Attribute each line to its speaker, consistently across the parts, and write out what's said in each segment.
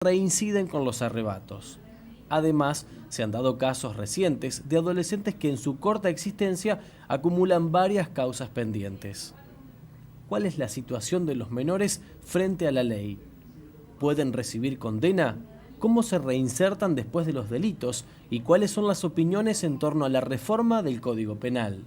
Speaker 1: reinciden con los arrebatos. Además, se han dado casos recientes de adolescentes que en su corta existencia acumulan varias causas pendientes. ¿Cuál es la situación de los menores frente a la ley? ¿Pueden recibir condena? ¿Cómo se reinsertan después de los delitos? ¿Y cuáles son las opiniones en torno a la reforma del Código Penal?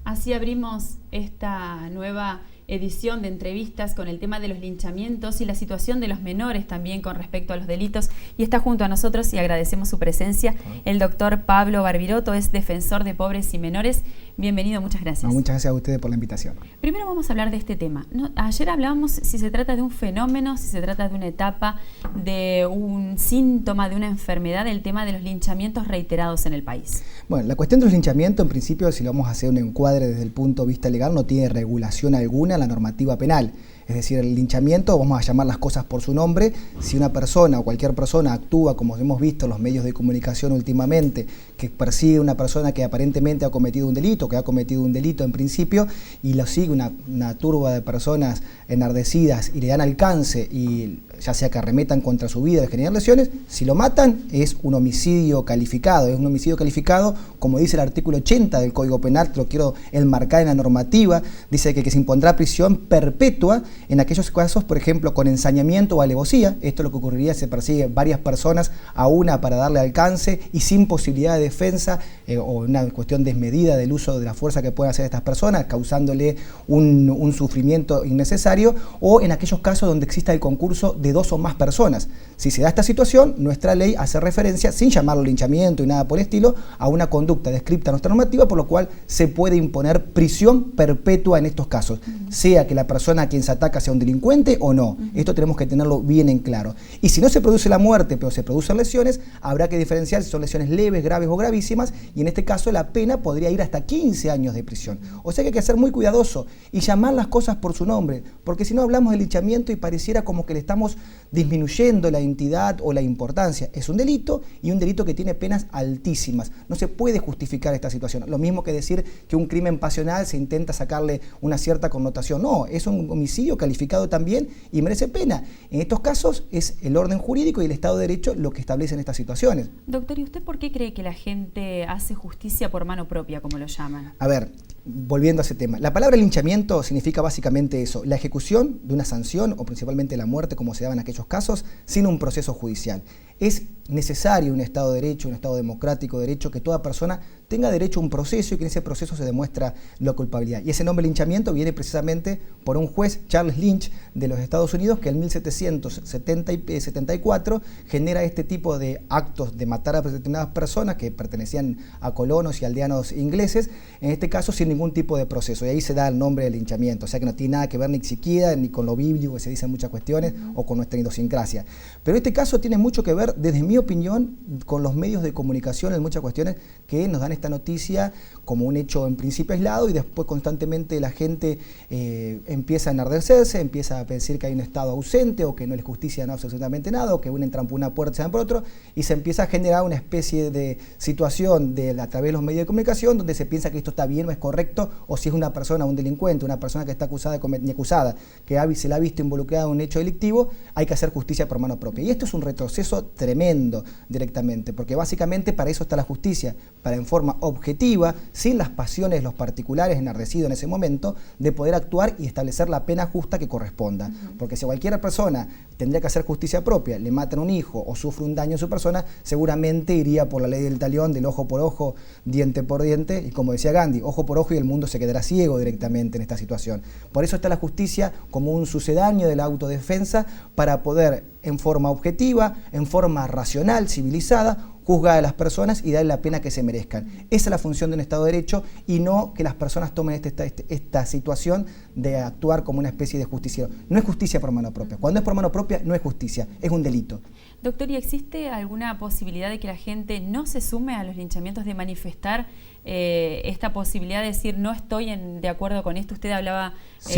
Speaker 2: Así abrimos esta nueva edición de entrevistas con el tema de los linchamientos y la situación de los menores también con respecto a los delitos. Y está junto a nosotros, y agradecemos su presencia, el doctor Pablo Barbiroto, es defensor de pobres y menores. Bienvenido, muchas gracias.
Speaker 3: Muchas gracias a ustedes por la invitación.
Speaker 2: Primero vamos a hablar de este tema. Ayer hablábamos si se trata de un fenómeno, si se trata de una etapa, de un síntoma, de una enfermedad, el tema de los linchamientos reiterados en el país.
Speaker 3: Bueno, la cuestión de los linchamientos, en principio, si lo vamos a hacer un encuadre desde el punto de vista legal, no tiene regulación alguna en la normativa penal. Es decir, el linchamiento, vamos a llamar las cosas por su nombre. Si una persona o cualquier persona actúa, como hemos visto en los medios de comunicación últimamente, que persigue a una persona que aparentemente ha cometido un delito, que ha cometido un delito en principio, y lo sigue una turba de personas enardecidas y le dan alcance, y ya sea que arremetan contra su vida, le generan lesiones, si lo matan es un homicidio calificado. Es un homicidio calificado, como dice el artículo 80 del Código Penal, que lo quiero enmarcar en la normativa, dice que se impondrá prisión perpetua en aquellos casos, por ejemplo, con ensañamiento o alevosía. Esto es lo que ocurriría si se persigue varias personas a una para darle alcance y sin posibilidad de defensa o una cuestión desmedida del uso de la fuerza que pueden hacer estas personas, causándole un sufrimiento innecesario, o en aquellos casos donde exista el concurso de dos o más personas. Si se da esta situación, nuestra ley hace referencia, sin llamarlo linchamiento y nada por el estilo, a una conducta descripta en nuestra normativa, por lo cual se puede imponer prisión perpetua en estos casos, sea que la persona a quien se ataca sea un delincuente o no. Esto tenemos que tenerlo bien en claro. Y si no se produce la muerte, pero se producen lesiones, habrá que diferenciar si son lesiones leves, graves o gravísimas, y en este caso la pena podría ir hasta 15 años de prisión. O sea que hay que ser muy cuidadoso y llamar las cosas por su nombre, porque si no hablamos de linchamiento y pareciera como que le estamos disminuyendo la entidad o la importancia. Es un delito, y un delito que tiene penas altísimas. No se puede justificar esta situación. Lo mismo que decir que un crimen pasional se intenta sacarle una cierta connotación. No, es un homicidio calificado también y merece pena. En estos casos es el orden jurídico y el Estado de Derecho lo que establecen estas situaciones.
Speaker 2: Doctor, ¿y usted por qué cree que la gente hace justicia por mano propia, como lo llaman?
Speaker 3: A ver, volviendo a ese tema, la palabra linchamiento significa básicamente eso, la ejecución de una sanción o principalmente la muerte, como se daba en aquellos casos, sin un proceso judicial. Es necesario un Estado de Derecho, un Estado democrático de derecho, que toda persona tenga derecho a un proceso y que en ese proceso se demuestra la culpabilidad. Y ese nombre linchamiento viene precisamente por un juez, Charles Lynch, de los Estados Unidos, que en 1774 genera este tipo de actos de matar a determinadas personas que pertenecían a colonos y aldeanos ingleses, en este caso sin ningún tipo de proceso. Y ahí se da el nombre de linchamiento. O sea que no tiene nada que ver ni siquiera ni con lo bíblico, que se dice en muchas cuestiones, o con nuestra idiosincrasia. Pero este caso tiene mucho que ver, desde mi opinión, con los medios de comunicación en muchas cuestiones que nos dan esta noticia como un hecho en principio aislado, y después constantemente la gente empieza a enardecerse, empieza a decir que hay un Estado ausente, o que no es justicia, no hace absolutamente nada, o que uno entra por una puerta y se van por otro, y se empieza a generar una especie de situación a través de los medios de comunicación donde se piensa que esto está bien o es correcto, o si es una persona, un delincuente, una persona que está acusada, ni acusada, que se la ha visto involucrada en un hecho delictivo, hay que hacer justicia por mano propia. Y esto es un retroceso tremendo directamente, porque básicamente para eso está la justicia, para en forma objetiva, sin las pasiones de los particulares enardecidos en ese momento, de poder actuar y establecer la pena justa que corresponda. Porque si cualquier persona tendría que hacer justicia propia, le matan a un hijo o sufre un daño en su persona, seguramente iría por la ley del talión, del ojo por ojo, diente por diente, y como decía Gandhi, ojo por ojo, y el mundo se quedará ciego directamente en esta situación. Por eso está la justicia como un sucedáneo de la autodefensa, para poder en forma objetiva, en forma racional, civilizada, juzgar a las personas y darle la pena que se merezcan. Esa es la función de un Estado de Derecho, y no que las personas tomen esta situación de actuar como una especie de justiciero. No es justicia por mano propia. Cuando es por mano propia no es justicia, es un delito.
Speaker 2: Doctor, ¿y existe alguna posibilidad de que la gente no se sume a los linchamientos, de manifestar esta posibilidad de decir no estoy de acuerdo con esto? Usted hablaba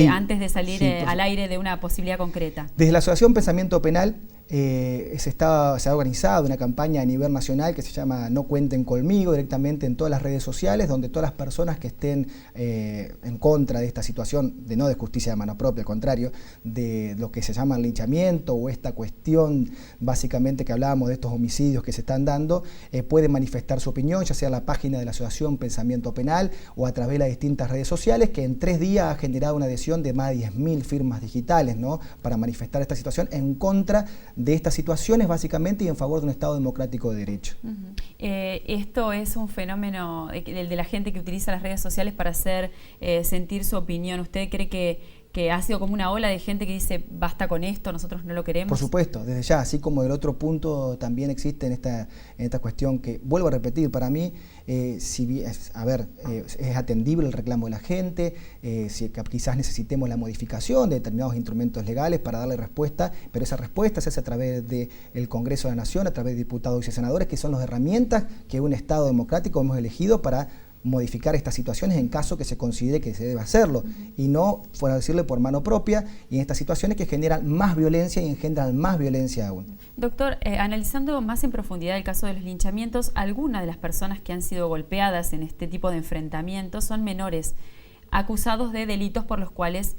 Speaker 2: antes de salir al aire de una posibilidad concreta.
Speaker 3: Desde la Asociación Pensamiento Penal se ha organizado una campaña a nivel nacional que se llama No cuenten conmigo, directamente en todas las redes sociales, donde todas las personas que estén en contra de esta situación, no de justicia de mano propia, al contrario, de lo que se llama el linchamiento o esta cuestión básicamente que hablábamos de estos homicidios que se están dando, pueden manifestar su opinión, ya sea en la página de la Asociación Pensamiento Penal o a través de las distintas redes sociales, que en 3 días ha generado una adhesión de más de 10.000 firmas digitales, ¿no?, para manifestar esta situación en contra de estas situaciones básicamente y en favor de un Estado democrático de derecho.
Speaker 2: Esto es un fenómeno de la gente que utiliza las redes sociales para hacer sentir su opinión. ¿Usted cree que ha sido como una ola de gente que dice basta con esto, nosotros no lo queremos?
Speaker 3: Por supuesto, desde ya, así como el otro punto también existe en esta cuestión que, vuelvo a repetir, para mí, es atendible el reclamo de la gente, quizás necesitemos la modificación de determinados instrumentos legales para darle respuesta, pero esa respuesta se hace a través del Congreso de la Nación, a través de diputados y senadores, que son las herramientas que un Estado democrático hemos elegido para modificar estas situaciones en caso que se considere que se debe hacerlo, y no, fuera a decirle, por mano propia, y en estas situaciones que generan más violencia y engendran más violencia aún.
Speaker 2: Doctor, analizando más en profundidad el caso de los linchamientos, algunas de las personas que han sido golpeadas en este tipo de enfrentamientos son menores, acusados de delitos por los cuales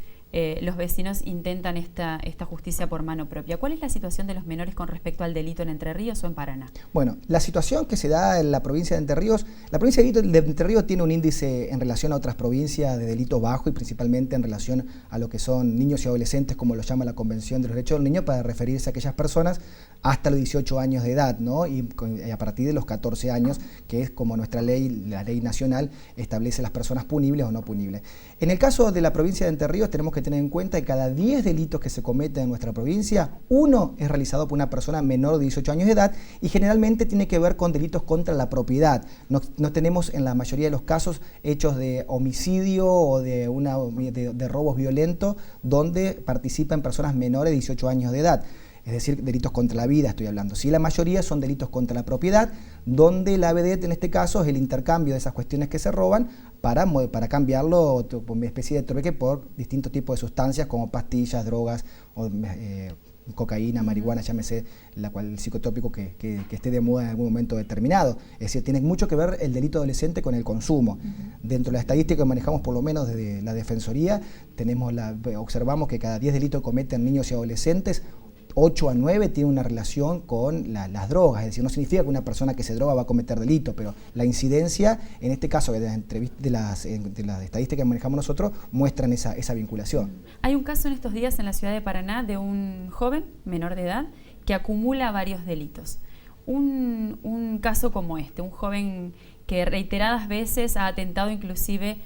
Speaker 2: los vecinos intentan esta justicia por mano propia. ¿Cuál es la situación de los menores con respecto al delito en Entre Ríos o en Paraná?
Speaker 3: Bueno, la situación que se da en la provincia de Entre Ríos, la provincia de Entre Ríos tiene un índice en relación a otras provincias de delito bajo y principalmente en relación a lo que son niños y adolescentes, como lo llama la Convención de los Derechos del Niño, para referirse a aquellas personas hasta los 18 años de edad, ¿no? Y a partir de los 14 años, que es como nuestra ley, la ley nacional, establece las personas punibles o no punibles. En el caso de la provincia de Entre Ríos tenemos que tener en cuenta que cada 10 delitos que se cometen en nuestra provincia, 1 es realizado por una persona menor de 18 años de edad y generalmente tiene que ver con delitos contra la propiedad. No tenemos en la mayoría de los casos hechos de homicidio o de robos violentos donde participan personas menores de 18 años de edad. Es decir, delitos contra la vida estoy hablando. Sí, la mayoría son delitos contra la propiedad, donde la vedette en este caso es el intercambio de esas cuestiones que se roban para cambiarlo por una especie de trueque por distintos tipos de sustancias como pastillas, drogas, o, cocaína, marihuana, llámese el psicotrópico que esté de moda en algún momento determinado. Es decir, tiene mucho que ver el delito adolescente con el consumo. Dentro de la estadística que manejamos, por lo menos desde la Defensoría, observamos que cada 10 delitos que cometen niños y adolescentes, 8 a 9 tiene una relación con las drogas, es decir, no significa que una persona que se droga va a cometer delito, pero la incidencia, en este caso de las estadísticas que manejamos nosotros, muestran esa vinculación.
Speaker 2: Hay un caso en estos días en la ciudad de Paraná de un joven menor de edad que acumula varios delitos. Un caso como este, un joven que reiteradas veces ha atentado inclusive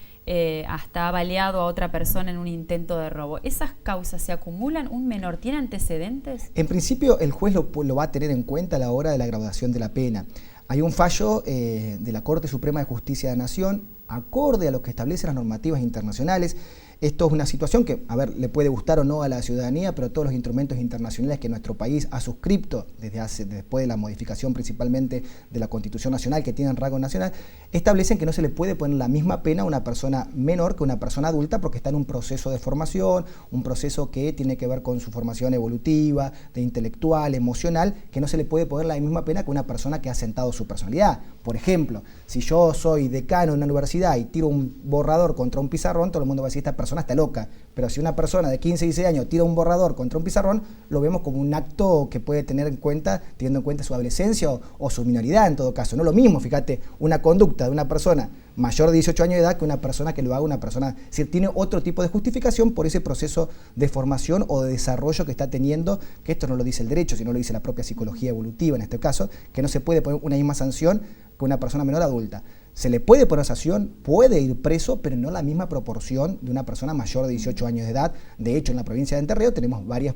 Speaker 2: hasta ha baleado a otra persona en un intento de robo. ¿Esas causas se acumulan? ¿Un menor tiene antecedentes?
Speaker 3: En principio el juez lo va a tener en cuenta a la hora de la graduación de la pena. Hay un fallo de la Corte Suprema de Justicia de la Nación, acorde a lo que establecen las normativas internacionales. Esto es una situación que, le puede gustar o no a la ciudadanía, pero todos los instrumentos internacionales que nuestro país ha suscrito después de la modificación principalmente de la Constitución Nacional, que tienen rango nacional, establecen que no se le puede poner la misma pena a una persona menor que a una persona adulta porque está en un proceso de formación, un proceso que tiene que ver con su formación evolutiva, de intelectual, emocional, que no se le puede poner la misma pena que a una persona que ha asentado su personalidad. Por ejemplo, si yo soy decano en una universidad y tiro un borrador contra un pizarrón, todo el mundo va a decir esta persona está loca, pero si una persona de 15, 16 años tira un borrador contra un pizarrón, lo vemos como un acto que puede tener en cuenta, teniendo en cuenta su adolescencia o su minoridad en todo caso. No es lo mismo, fíjate, una conducta de una persona mayor de 18 años de edad que una persona que lo haga una persona, es decir, tiene otro tipo de justificación por ese proceso de formación o de desarrollo que está teniendo, que esto no lo dice el derecho, sino lo dice la propia psicología evolutiva en este caso, que no se puede poner una misma sanción que una persona menor adulta. Se le puede poner sanción, puede ir preso, pero no la misma proporción de una persona mayor de 18 años de edad. De hecho, en la provincia de Entre Ríos tenemos varios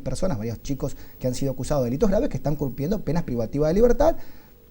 Speaker 3: chicos que han sido acusados de delitos graves que están cumpliendo penas privativas de libertad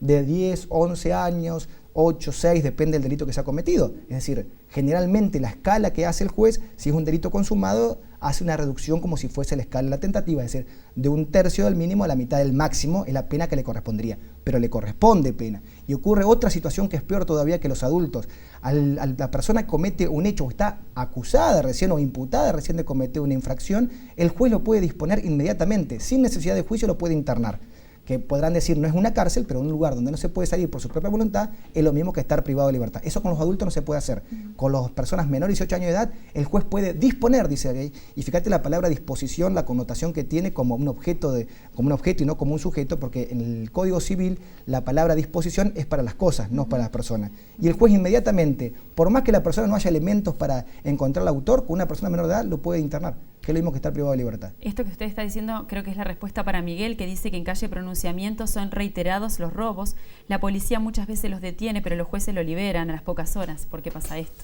Speaker 3: de 10, 11 años, 8, 6, depende del delito que se ha cometido. Es decir, generalmente la escala que hace el juez, si es un delito consumado, hace una reducción como si fuese la escala de la tentativa, es decir, de 1/3 del mínimo a la mitad del máximo es la pena que le correspondería, pero le corresponde pena. Y ocurre otra situación que es peor todavía que los adultos. La persona que comete un hecho o está acusada recién o imputada recién de cometer una infracción, el juez lo puede disponer inmediatamente, sin necesidad de juicio lo puede internar. Que podrán decir no es una cárcel, pero un lugar donde no se puede salir por su propia voluntad es lo mismo que estar privado de libertad. Eso con los adultos no se puede hacer. Con las personas menores de 18 años de edad, el juez puede disponer, dice la ley, y fíjate la palabra disposición, la connotación que tiene como un objeto y no como un sujeto, porque en el Código Civil la palabra disposición es para las cosas, no para las personas. Y el juez inmediatamente, por más que la persona no haya elementos para encontrar al autor, con una persona menor de edad lo puede internar, que es lo mismo que estar privado de libertad.
Speaker 2: Esto que usted está diciendo creo que es la respuesta para Miguel, que dice que en calle pronunciamiento son reiterados los robos. La policía muchas veces los detiene, pero los jueces lo liberan a las pocas horas. ¿Por qué pasa esto?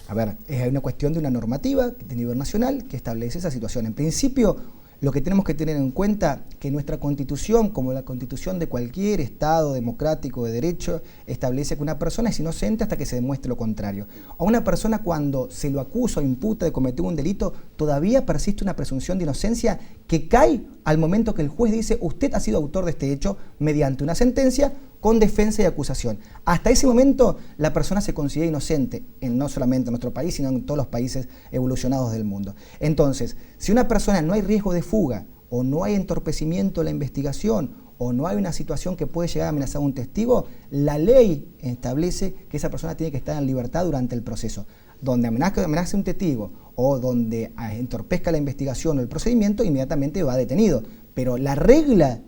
Speaker 3: A ver, es una cuestión de una normativa de nivel nacional que establece esa situación. En principio, lo que tenemos que tener en cuenta que nuestra Constitución, como la Constitución de cualquier Estado democrático de derecho, establece que una persona es inocente hasta que se demuestre lo contrario. A una persona cuando se lo acusa o imputa de cometer un delito, todavía persiste una presunción de inocencia que cae al momento que el juez dice usted ha sido autor de este hecho mediante una sentencia con defensa y acusación. Hasta ese momento la persona se considera inocente, no solamente en nuestro país, sino en todos los países evolucionados del mundo. Entonces, si una persona no hay riesgo de fuga, o no hay entorpecimiento de la investigación, o no hay una situación que puede llegar a amenazar a un testigo, la ley establece que esa persona tiene que estar en libertad durante el proceso. Donde amenace un testigo o donde entorpezca la investigación o el procedimiento, inmediatamente va detenido. Pero la regla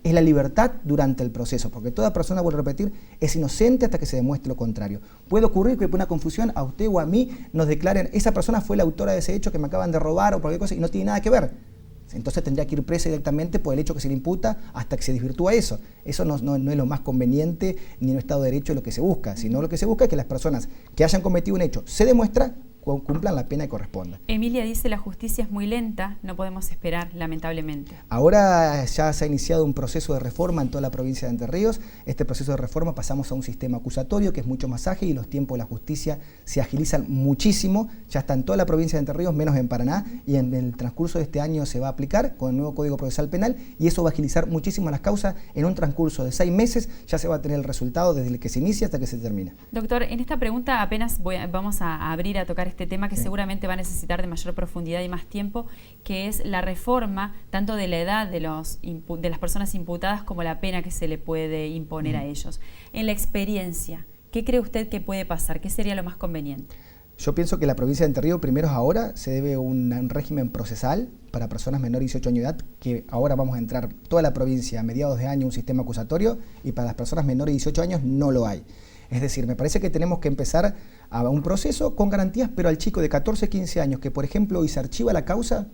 Speaker 3: es la libertad durante el proceso, porque toda persona, vuelvo a repetir, es inocente hasta que se demuestre lo contrario. Puede ocurrir que por una confusión a usted o a mí nos declaren esa persona fue la autora de ese hecho que me acaban de robar o cualquier cosa y no tiene nada que ver. Entonces tendría que ir presa directamente por el hecho que se le imputa hasta que se desvirtúa eso. Eso no es lo más conveniente ni en un Estado de Derecho lo que se busca, sino lo que se busca es que las personas que hayan cometido un hecho se demuestra cumplan la pena que corresponda.
Speaker 2: Emilia dice la justicia es muy lenta, no podemos esperar, lamentablemente.
Speaker 3: Ahora ya se ha iniciado un proceso de reforma en toda la provincia de Entre Ríos. Este proceso de reforma pasamos a un sistema acusatorio que es mucho más ágil y los tiempos de la justicia se agilizan muchísimo. Ya está en toda la provincia de Entre Ríos, menos en Paraná, y en el transcurso de este año se va a aplicar con el nuevo Código Procesal Penal y eso va a agilizar muchísimo las causas. En un transcurso de 6 meses ya se va a tener el resultado desde el que se inicia hasta que se termina.
Speaker 2: Doctor, en esta pregunta apenas vamos a abrir a tocar este tema que seguramente va a necesitar de mayor profundidad y más tiempo, que es la reforma tanto de la edad de las personas imputadas como la pena que se le puede imponer a ellos. En la experiencia, ¿qué cree usted que puede pasar? ¿Qué sería lo más conveniente?
Speaker 3: Yo pienso que la provincia de Entre Ríos, primero ahora, se debe un régimen procesal para personas menores de 18 años de edad, que ahora vamos a entrar toda la provincia a mediados de año un sistema acusatorio y para las personas menores de 18 años no lo hay. Es decir, me parece que tenemos que empezar a un proceso con garantías, pero al chico de 14, 15 años que, por ejemplo, hoy se archiva la causa,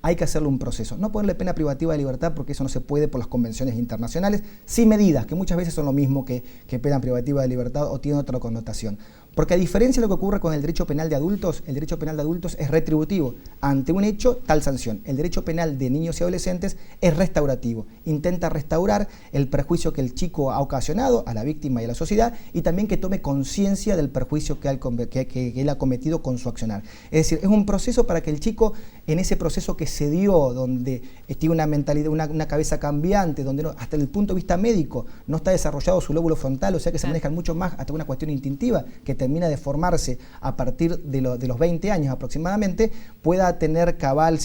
Speaker 3: hay que hacerle un proceso. No ponerle pena privativa de libertad porque eso no se puede por las convenciones internacionales, sin medidas, que muchas veces son lo mismo que pena privativa de libertad o tienen otra connotación. Porque a diferencia de lo que ocurre con el derecho penal de adultos, el derecho penal de adultos es retributivo. Ante un hecho, tal sanción. El derecho penal de niños y adolescentes es restaurativo. Intenta restaurar el perjuicio que el chico ha ocasionado a la víctima y a la sociedad y también que tome conciencia del perjuicio que él ha cometido con su accionar. Es decir, es un proceso para que el chico, en ese proceso que se dio, donde tiene una mentalidad, una cabeza cambiante, donde hasta el punto de vista médico no está desarrollado su lóbulo frontal, o sea que se manejan mucho más hasta una cuestión instintiva que termina de formarse a partir de los 20 años aproximadamente, pueda tener cabal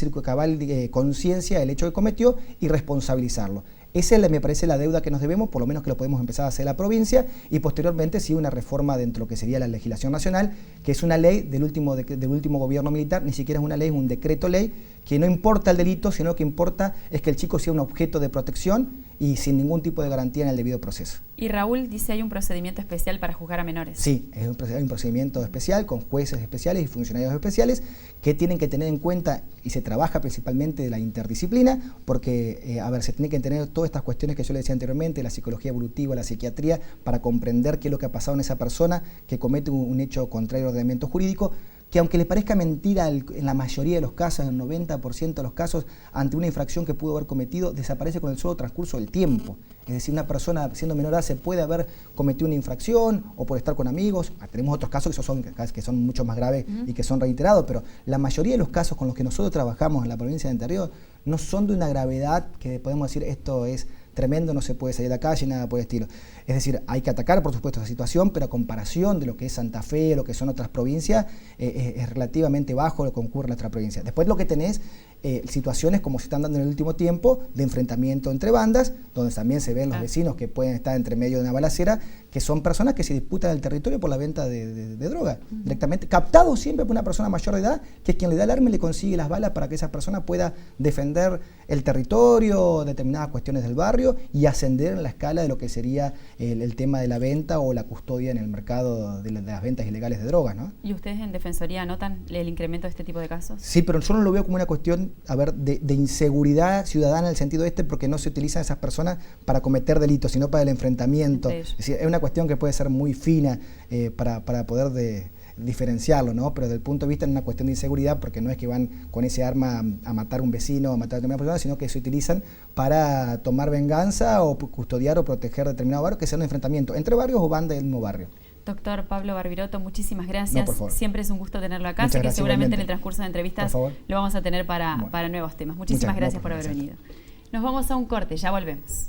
Speaker 3: conciencia del hecho que cometió y responsabilizarlo. Esa me parece la deuda que nos debemos, por lo menos que lo podemos empezar a hacer en la provincia y posteriormente sí una reforma dentro de lo que sería la legislación nacional, que es una ley del último gobierno militar, ni siquiera es una ley, es un decreto ley, que no importa el delito, sino que importa es que el chico sea un objeto de protección y sin ningún tipo de garantía en el debido proceso.
Speaker 2: Y Raúl dice hay un procedimiento especial para juzgar a menores.
Speaker 3: Sí, hay un procedimiento especial con jueces especiales y funcionarios especiales que tienen que tener en cuenta y se trabaja principalmente de la interdisciplina porque, se tienen que tener todas estas cuestiones que yo le decía anteriormente, la psicología evolutiva, la psiquiatría, para comprender qué es lo que ha pasado en esa persona que comete un hecho contrario al ordenamiento jurídico, que aunque le parezca mentira en la mayoría de los casos, en el 90% de los casos, ante una infracción que pudo haber cometido, desaparece con el solo transcurso del tiempo. Es decir, una persona siendo menor de edad se puede haber cometido una infracción o por estar con amigos. Tenemos otros casos que son mucho más graves y que son reiterados, pero la mayoría de los casos con los que nosotros trabajamos en la provincia de Entre Ríos no son de una gravedad que podemos decir esto es tremendo, no se puede salir a la calle, nada por el estilo. Es decir, hay que atacar, por supuesto, esa situación, pero a comparación de lo que es Santa Fe, lo que son otras provincias, es relativamente bajo lo que ocurre en nuestra provincia. Después lo que tenés, situaciones como se están dando en el último tiempo, de enfrentamiento entre bandas, donde también se ven los vecinos que pueden estar entre medio de una balacera, que son personas que se disputan el territorio por la venta de droga, directamente, captado siempre por una persona mayor de edad, que es quien le da el arma y le consigue las balas para que esa persona pueda defender el territorio, determinadas cuestiones del barrio y ascender en la escala de lo que sería el tema de la venta o la custodia en el mercado de las ventas ilegales de drogas, ¿no?
Speaker 2: ¿Y ustedes en Defensoría notan el incremento de este tipo de casos?
Speaker 3: Sí, pero yo no lo veo como una cuestión, de inseguridad ciudadana en el sentido porque no se utilizan esas personas para cometer delitos, sino para el enfrentamiento. Es decir, es una cuestión que puede ser muy fina para poder diferenciarlo, ¿no? Pero desde el punto de vista es una cuestión de inseguridad, porque no es que van con ese arma a matar a un vecino, a matar a determinada persona, sino que se utilizan para tomar venganza o custodiar o proteger determinado barrio, que sea un enfrentamiento entre barrios o bandas del mismo barrio.
Speaker 2: Doctor Pablo Barbiroto, muchísimas gracias.
Speaker 3: No, por favor.
Speaker 2: Siempre es un gusto tenerlo acá, así que seguramente en el transcurso de entrevistas lo vamos a tener para nuevos temas. Muchísimas gracias por haber venido. Nos vamos a un corte, ya volvemos.